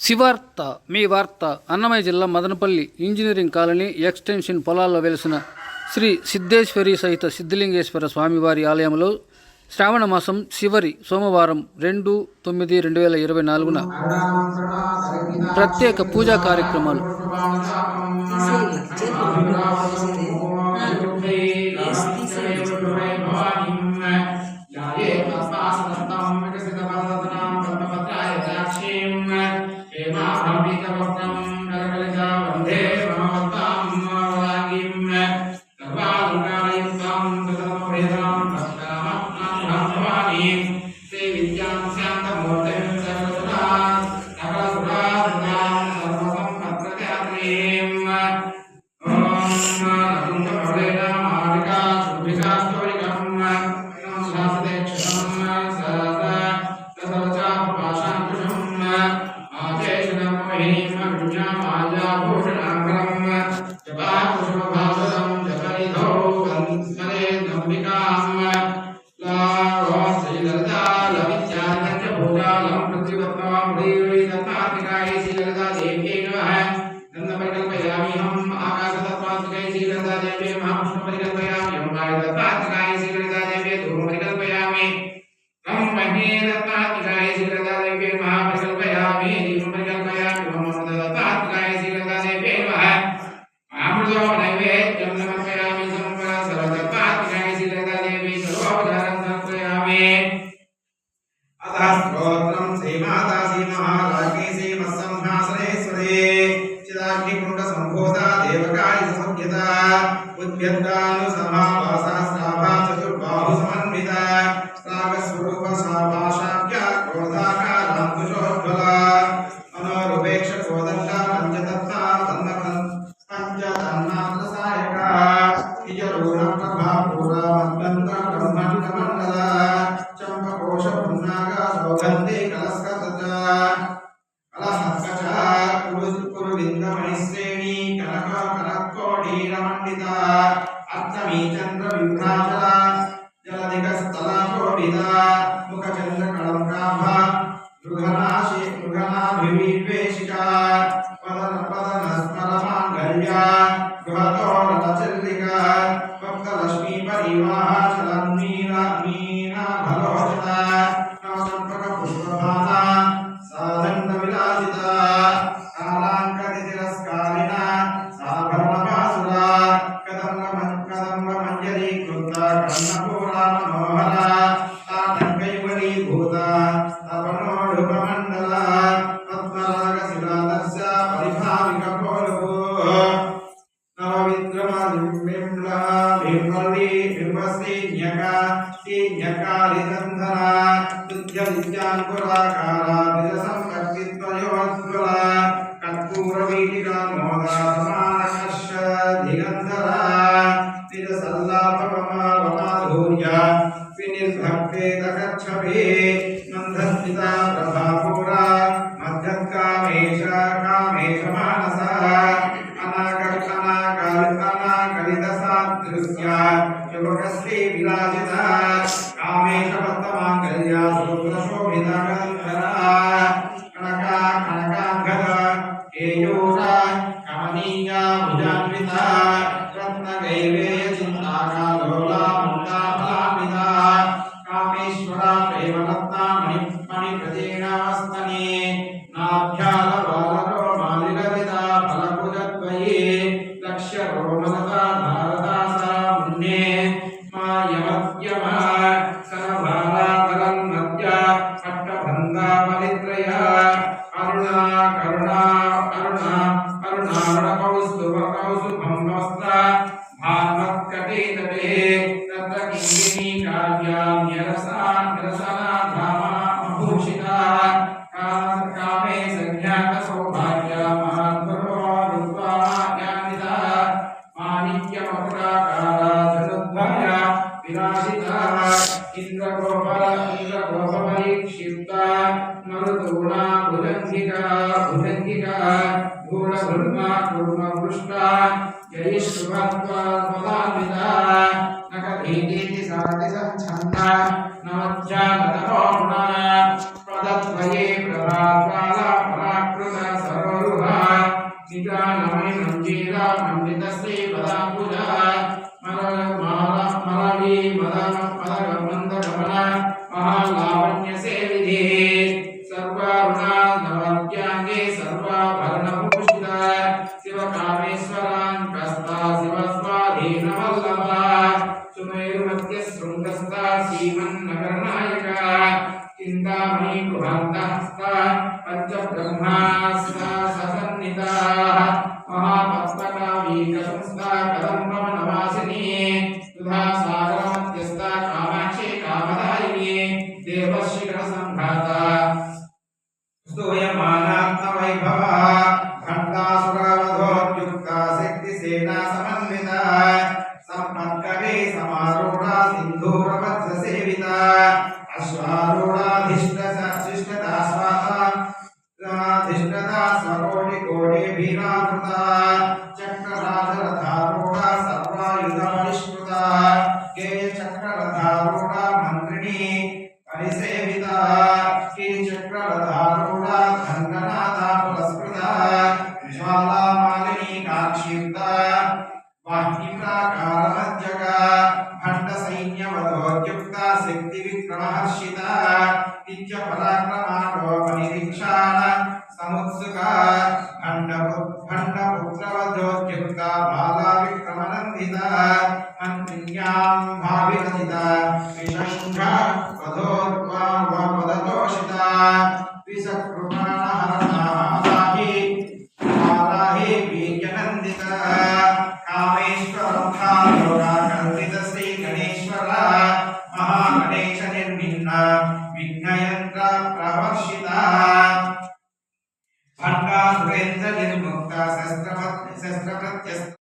శివార్త మీ వార్త అన్నమయ్య జిల్లా Madanapalle engineering colony extension పొలాల్లో వెలిసిన శ్రీ సిద్ధేశ్వరి సహిత సిద్ధలింగేశ్వర స్వామివారి ఆలయంలో శ్రావణ మాసం చివరి సోమవారం 2/9/2024న ప్రత్యేక పూజా కార్యక్రమాలు. नवज्जातरो गुणा प्रदत्वये प्रभाज्वाला पराकृत वैभव भण्डासुरवधोद्युक्ता शक्तिसेना समन्विता सम्पत्करे समारूढा सिन्धूरवज्रसेविता अश्वारूढाधिष्ठता स्वकोटिकोटिभिरावृता चक्रराजरथारूढा सर्वायुधपरिष्कृता केयचक्ररथारूढा मन्त्रिणी परिसेविता कीचक्ररथारूढा धन्वनाथा पुरस्कृता ज्वालामालिनी काक्षिप्ता वाह्निप्राकारमध्यगा भण्डसैन्यवधोद्युक्ता शक्तिविक्रमहर्षिता नित्यपराक्रमाडोपनिरीक्षाण समुत्सुका भण्डपुत्रवधोद्युक्ता बालाविक्रमनन्दिता मन्त्रिण्यां भाविरचिता विशङ्ख वधोद्वादतोषिता विसकृपाणहरणाहि वाराहि वीर्यनन्दिता कामेश्वरं श्री गणेश्वर महागणेश निर्मिन्न विघ्नयंत्र प्रवर्षिता भंडा सुरेंद्र निर्मुक्ता शस्त्रप्रत्यस्ता